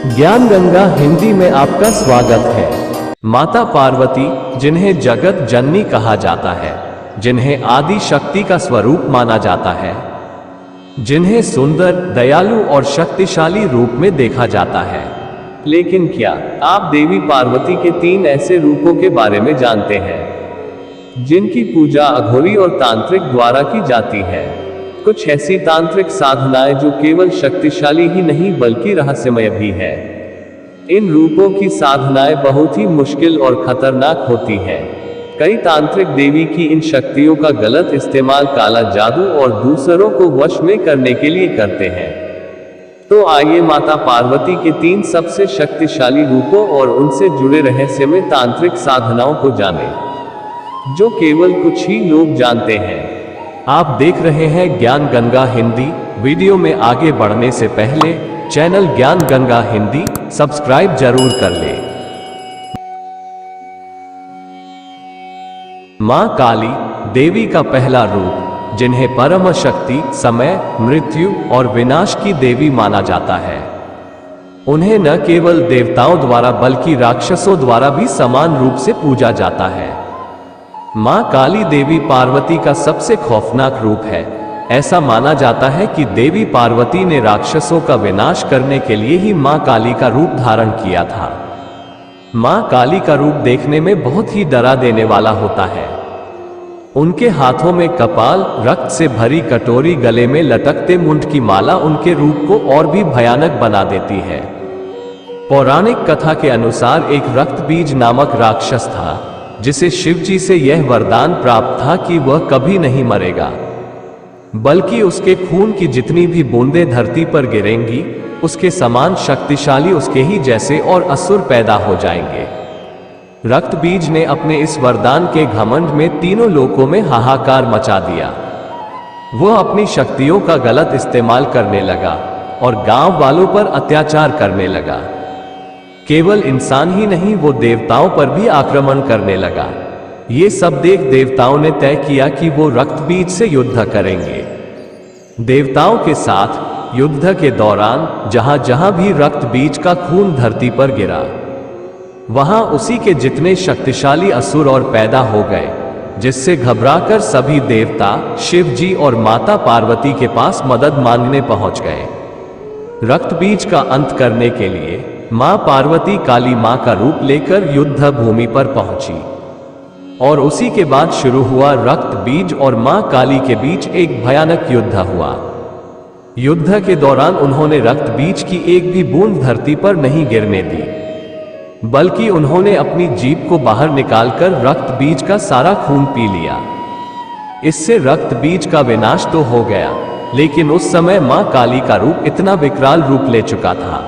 ज्ञान गंगा हिंदी में आपका स्वागत है। माता पार्वती, जिन्हें जगत जननी कहा जाता है, जिन्हें आदि शक्ति का स्वरूप माना जाता है, जिन्हें सुंदर, दयालु और शक्तिशाली रूप में देखा जाता है। लेकिन क्या आप देवी पार्वती के 3 ऐसे रूपों के बारे में जानते हैं जिनकी पूजा अघोरी और तांत्रिक द्वारा की जाती है? कुछ ऐसी तांत्रिक साधनाएं जो केवल शक्तिशाली ही नहीं बल्कि रहस्यमय भी है। इन रूपों की साधनाएं बहुत ही मुश्किल और खतरनाक होती हैं। कई तांत्रिक देवी की इन शक्तियों का गलत इस्तेमाल काला जादू और दूसरों को वश में करने के लिए करते हैं। तो आइए माता पार्वती के 3 सबसे शक्तिशाली रूपों और उनसे जुड़े रहस्यमय तांत्रिक साधनाओं को जानें, जो केवल कुछ ही लोग जानते हैं। आप देख रहे हैं ज्ञान गंगा हिंदी। वीडियो में आगे बढ़ने से पहले चैनल ज्ञान गंगा हिंदी सब्सक्राइब जरूर कर ले। मां काली, देवी का पहला रूप, जिन्हें परम शक्ति, समय, मृत्यु और विनाश की देवी माना जाता है। उन्हें न केवल देवताओं द्वारा बल्कि राक्षसों द्वारा भी समान रूप से पूजा जाता है। मां काली देवी पार्वती का सबसे खौफनाक रूप है। ऐसा माना जाता है कि देवी पार्वती ने राक्षसों का विनाश करने के लिए ही मां काली का रूप धारण किया था। मां काली का रूप देखने में बहुत ही डरा देने वाला होता है। उनके हाथों में कपाल, रक्त से भरी कटोरी, गले में लटकते मुंड की माला उनके रूप को और भी भयानक बना देती है। पौराणिक कथा के अनुसार एक रक्तबीज नामक राक्षस था, जिसे शिवजी से यह वरदान प्राप्त था कि वह कभी नहीं मरेगा, बल्कि उसके खून की जितनी भी बूंदें धरती पर गिरेंगी, उसके समान शक्तिशाली उसके ही जैसे और असुर पैदा हो जाएंगे। रक्तबीज ने अपने इस वरदान के घमंड में तीनों लोकों में हाहाकार मचा दिया। वह अपनी शक्तियों का गलत इस्तेमाल करने लगा और गांव वालों पर अत्याचार करने लगा। केवल इंसान ही नहीं, वो देवताओं पर भी आक्रमण करने लगा। ये सब देख देवताओं ने तय किया कि वो रक्तबीज से युद्ध करेंगे। देवताओं के साथ युद्ध के दौरान जहां जहां भी रक्तबीज का खून धरती पर गिरा, वहां उसी के जितने शक्तिशाली असुर और पैदा हो गए, जिससे घबराकर सभी देवता शिवजी और माता पार्वती के पास मदद मांगने पहुंच गए। रक्तबीज का अंत करने के लिए मां पार्वती काली मां का रूप लेकर युद्ध भूमि पर पहुंची और उसी के बाद शुरू हुआ रक्तबीज और मां काली के बीच एक भयानक युद्ध हुआ। युद्ध के दौरान उन्होंने रक्तबीज की एक भी बूंद धरती पर नहीं गिरने दी, बल्कि उन्होंने अपनी जीभ को बाहर निकालकर रक्तबीज का सारा खून पी लिया। इससे रक्तबीज का विनाश तो हो गया, लेकिन उस समय मां काली का रूप इतना विकराल रूप ले चुका था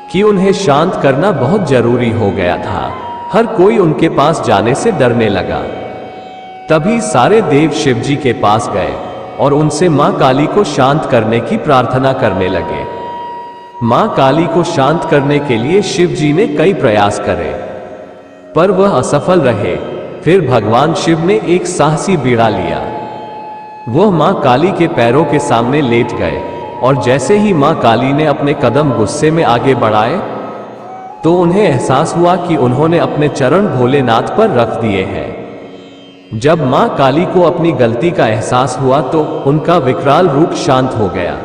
कि उन्हें शांत करना बहुत जरूरी हो गया था। हर कोई उनके पास जाने से डरने लगा। तभी सारे देव शिवजी के पास गए और उनसे मां काली को शांत करने की प्रार्थना करने लगे। मां काली को शांत करने के लिए शिवजी ने कई प्रयास करे, पर वह असफल रहे। फिर भगवान शिव ने एक साहसी बीड़ा लिया। वह मां काली के पैरों के सामने लेट गए और जैसे ही मां काली ने अपने कदम गुस्से में आगे बढ़ाए, तो उन्हें एहसास हुआ कि उन्होंने अपने चरण भोलेनाथ पर रख दिए हैं। जब मां काली को अपनी गलती का एहसास हुआ तो उनका विकराल रूप शांत हो गया।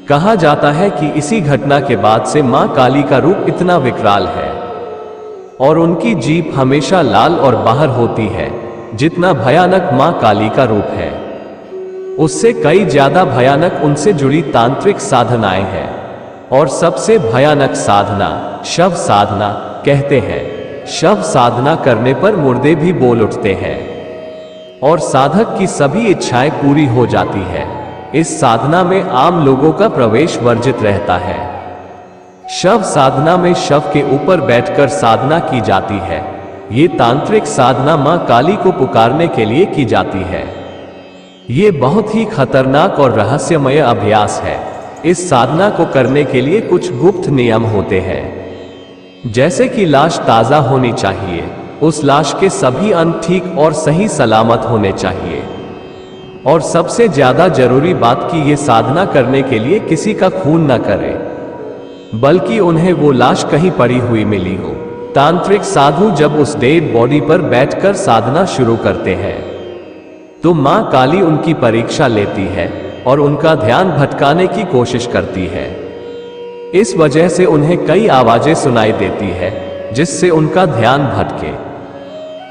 कहा जाता है कि इसी घटना के बाद से मां काली का रूप इतना विकराल है और उनकी जीभ हमेशा लाल और बाहर होती है, जितना भयानक मां काली का रूप है, उससे कई ज्यादा भयानक उनसे जुड़ी तांत्रिक साधनाएं हैं। और सबसे भयानक साधना शव साधना कहते हैं। शव साधना करने पर मुर्दे भी बोल उठते हैं और साधक की सभी इच्छाएं पूरी हो जाती है। इस साधना में आम लोगों का प्रवेश वर्जित रहता है। शव साधना में शव के ऊपर बैठकर साधना की जाती है। ये तांत्रिक साधना मां काली को पुकारने के लिए की जाती है। ये बहुत ही खतरनाक और रहस्यमय अभ्यास है। इस साधना को करने के लिए कुछ गुप्त नियम होते हैं, जैसे कि लाश ताजा होनी चाहिए, उस लाश के सभी अंग ठीक और सही सलामत होने चाहिए, और सबसे ज्यादा जरूरी बात कि ये साधना करने के लिए किसी का खून न करे। बल्कि उन्हें वो लाश कहीं पड़ी हुई मिली हो। तांत्रिक साधु जब उस डेड बॉडी पर बैठकर साधना शुरू करते हैं तो मां काली उनकी परीक्षा लेती है और उनका ध्यान भटकाने की कोशिश करती है। इस वजह से उन्हें कई आवाजें सुनाई देती है जिससे उनका ध्यान भटके।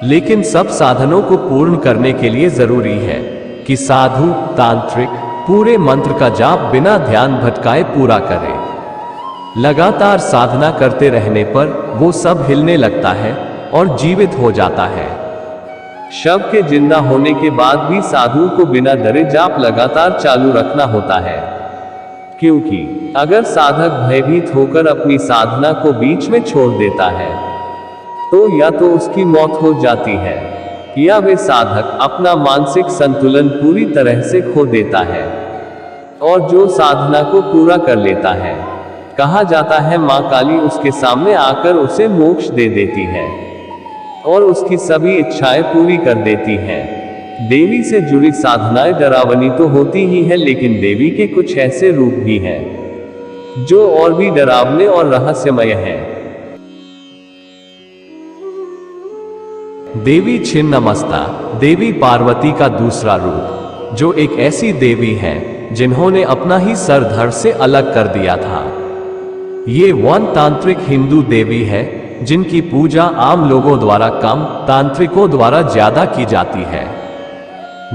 लेकिन सब साधनों को पूर्ण करने के लिए जरूरी है कि साधु तांत्रिक पूरे मंत्र का जाप बिना ध्यान भटकाए पूरा करे। लगातार साधना करते रहने पर वो सब हिलने लगता है और जीवित हो जाता है। शव के जिंदा होने के बाद भी साधु को बिना डरे जाप लगातार चालू रखना होता है, क्योंकि अगर साधक भयभीत होकर अपनी साधना को बीच में छोड़ देता है तो या तो उसकी मौत हो जाती है या वे साधक अपना मानसिक संतुलन पूरी तरह से खो देता है। और जो साधना को पूरा कर लेता है, कहा जाता है मां काली उसके सामने आकर उसे मोक्ष दे देती है और उसकी सभी इच्छाएं पूरी कर देती हैं। देवी से जुड़ी साधनाएं डरावनी तो होती ही है, लेकिन देवी के कुछ ऐसे रूप भी हैं जो और भी डरावने और रहस्यमय हैं। देवी छिन्नमस्ता देवी पार्वती का दूसरा रूप, जो एक ऐसी देवी है जिन्होंने अपना ही सर धड़ से अलग कर दिया था। ये वन तांत्रिक हिंदू देवी है जिनकी पूजा आम लोगों द्वारा कम, तांत्रिकों द्वारा ज्यादा की जाती है।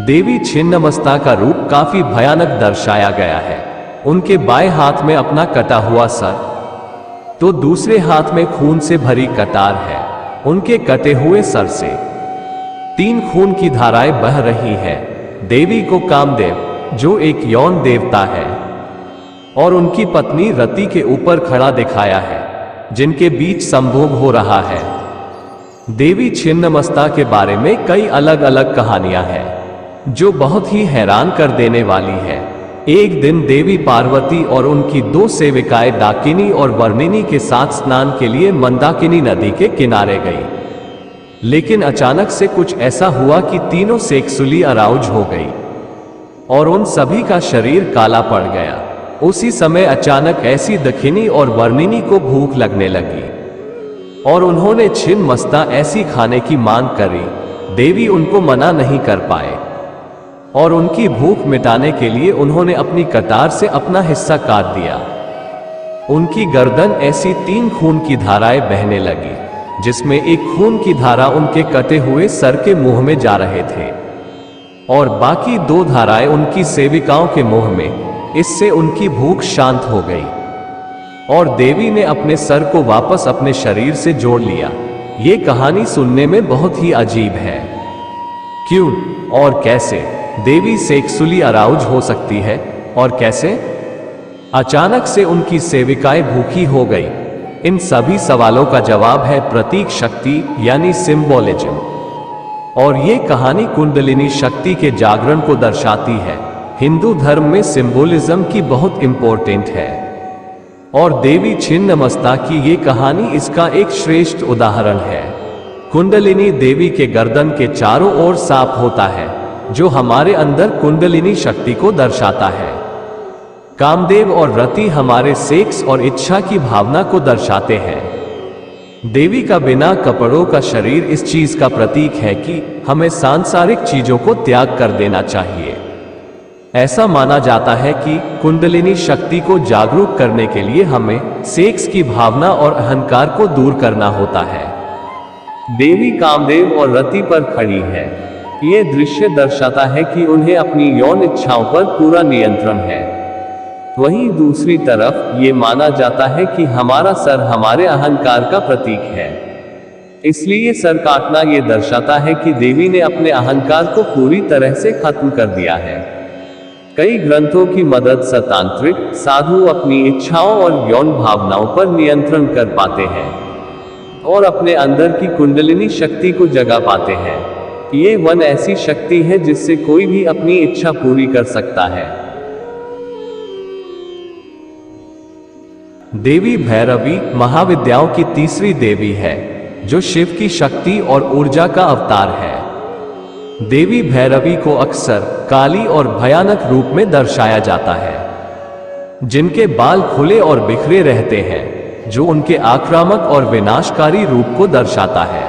देवी छिन्नमस्ता का रूप काफी भयानक दर्शाया गया है। उनके बाएं हाथ में अपना कटा हुआ सर, तो दूसरे हाथ में खून से भरी कटार है। उनके कटे हुए सर से 3 खून की धाराएं बह रही हैं। देवी को कामदेव, जो एक यौन देवता है, और उनकी पत्नी रति के ऊपर खड़ा दिखाया है, जिनके बीच संभोग हो रहा है। देवी छिन्नमस्ता के बारे में कई अलग अलग कहानियां हैं जो बहुत ही हैरान कर देने वाली है। एक दिन देवी पार्वती और उनकी 2 सेविकाएं डाकिनी और वर्णिनी के साथ स्नान के लिए मंदाकिनी नदी के किनारे गई। लेकिन अचानक से कुछ ऐसा हुआ कि तीनों सेक्सुअली अराउज हो गई और उन सभी का शरीर काला पड़ गया। उसी समय अचानक ऐसी दखिनी और वर्णिनी को भूख लगने लगी और उन्होंने छिन्नमस्ता ऐसी खाने की मांग करी। देवी उनको मना नहीं कर पाए और उनकी भूख मिटाने के लिए उन्होंने अपनी कटार से अपना हिस्सा काट दिया। उनकी गर्दन ऐसी 3 खून की धाराएं बहने लगी, जिसमें एक खून की धारा उनके कटे हुए सर के मुंह में जा रहे थे और बाकी 2 धाराएं उनकी सेविकाओं के मुंह में। इससे उनकी भूख शांत हो गई और देवी ने अपने सर को वापस अपने शरीर से जोड़ लिया। ये कहानी सुनने में बहुत ही अजीब है। क्यों और कैसे देवी सेक्सुअली अराउज हो सकती है और कैसे अचानक से उनकी सेविकाएं भूखी हो गई? इन सभी सवालों का जवाब है प्रतीक शक्ति यानी सिंबोलिज्म। और ये कहानी कुंडलिनी शक्ति के जागरण को दर्शाती है। हिंदू धर्म में सिंबोलिज्म की बहुत इंपॉर्टेंट है और देवी छिन्नमस्ता की ये कहानी इसका एक श्रेष्ठ उदाहरण है। कुंडलिनी देवी के गर्दन के चारों ओर सांप होता है, जो हमारे अंदर कुंडलिनी शक्ति को दर्शाता है। कामदेव और रति हमारे सेक्स और इच्छा की भावना को दर्शाते हैं। देवी का बिना कपड़ों का शरीर इस चीज का प्रतीक है कि हमें सांसारिक चीजों को त्याग कर देना चाहिए। ऐसा माना जाता है कि कुंडलिनी शक्ति को जागरूक करने के लिए हमें सेक्स की भावना और अहंकार को दूर करना होता है। देवी कामदेव और रति पर खड़ी है। ये दृश्य दर्शाता है कि उन्हें अपनी यौन इच्छाओं पर पूरा नियंत्रण है। वहीं दूसरी तरफ ये माना जाता है कि हमारा सर हमारे अहंकार का प्रतीक है। इसलिए सर काटना ये दर्शाता है कि देवी ने अपने अहंकार को पूरी तरह से खत्म कर दिया है। कई ग्रंथों की मदद से तांत्रिक साधु अपनी इच्छाओं और यौन भावनाओं पर नियंत्रण कर पाते हैं और अपने अंदर की कुंडलिनी शक्ति को जगा पाते हैं। ये वन ऐसी शक्ति है जिससे कोई भी अपनी इच्छा पूरी कर सकता है। देवी भैरवी महाविद्याओं की तीसरी देवी है, जो शिव की शक्ति और ऊर्जा का अवतार है। देवी भैरवी को अक्सर काली और भयानक रूप में दर्शाया जाता है। जिनके बाल खुले और बिखरे रहते हैं, जो उनके आक्रामक और विनाशकारी रूप को दर्शाता है।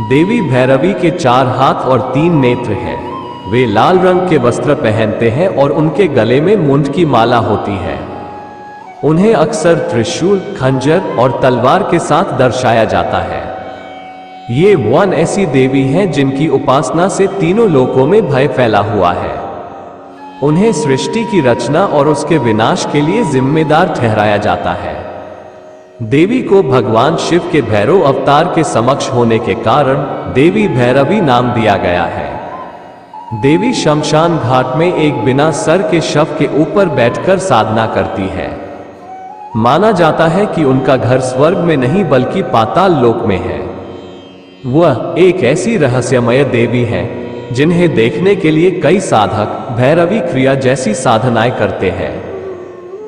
देवी भैरवी के 4 हाथ और 3 नेत्र हैं। वे लाल रंग के वस्त्र पहनते हैं और उनके गले में मुंड की माला होती है। उन्हें अक्सर त्रिशूल, खंजर और तलवार के साथ दर्शाया जाता है। ये 1 ऐसी देवी हैं जिनकी उपासना से तीनों लोकों में भय फैला हुआ है। उन्हें सृष्टि की रचना और उसके विनाश के लिए जिम्मेदार ठहराया जाता है। देवी को भगवान शिव के भैरव अवतार के समक्ष होने के कारण देवी भैरवी नाम दिया गया है। देवी शमशान घाट में एक बिना सर के शव के ऊपर बैठकर साधना करती है। माना जाता है कि उनका घर स्वर्ग में नहीं बल्कि पाताल लोक में है। वह एक ऐसी रहस्यमय देवी है जिन्हें देखने के लिए कई साधक भैरवी क्रिया जैसी साधनाएं करते हैं,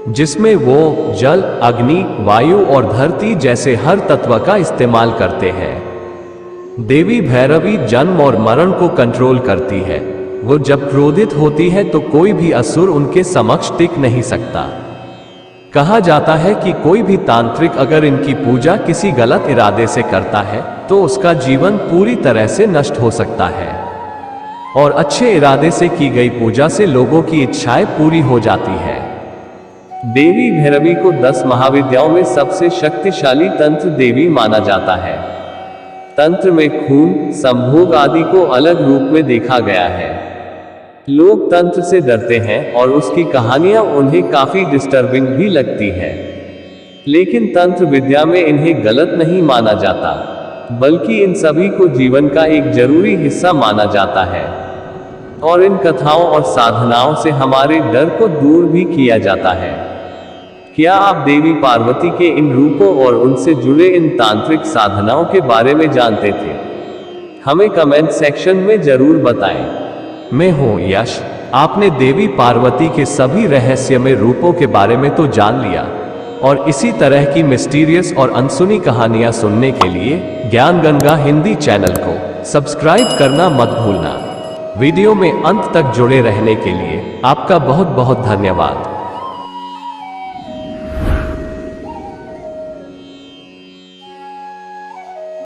जिसमें वो जल, अग्नि, वायु और धरती जैसे हर तत्व का इस्तेमाल करते हैं। देवी भैरवी जन्म और मरण को कंट्रोल करती है। वो जब क्रोधित होती है तो कोई भी असुर उनके समक्ष टिक नहीं सकता। कहा जाता है कि कोई भी तांत्रिक अगर इनकी पूजा किसी गलत इरादे से करता है तो उसका जीवन पूरी तरह से नष्ट हो सकता है, और अच्छे इरादे से की गई पूजा से लोगों की इच्छाएं पूरी हो जाती है। देवी भैरवी को 10 महाविद्याओं में सबसे शक्तिशाली तंत्र देवी माना जाता है। तंत्र में खून, संभोग आदि को अलग रूप में देखा गया है। लोग तंत्र से डरते हैं और उसकी कहानियां उन्हें काफी डिस्टर्बिंग भी लगती है, लेकिन तंत्र विद्या में इन्हें गलत नहीं माना जाता, बल्कि इन सभी को जीवन का एक जरूरी हिस्सा माना जाता है, और इन कथाओं और साधनाओं से हमारे डर को दूर भी किया जाता है। क्या आप देवी पार्वती के इन रूपों और उनसे जुड़े इन तांत्रिक साधनाओं के बारे में जानते थे? हमें कमेंट सेक्शन में जरूर बताएं। मैं हूं यश। आपने देवी पार्वती के सभी रहस्यमय रूपों के बारे में तो जान लिया, और इसी तरह की मिस्टीरियस और अनसुनी कहानियां सुनने के लिए ज्ञान गंगा हिंदी चैनल को सब्सक्राइब करना मत भूलना। वीडियो में अंत तक जुड़े रहने के लिए आपका बहुत बहुत धन्यवाद।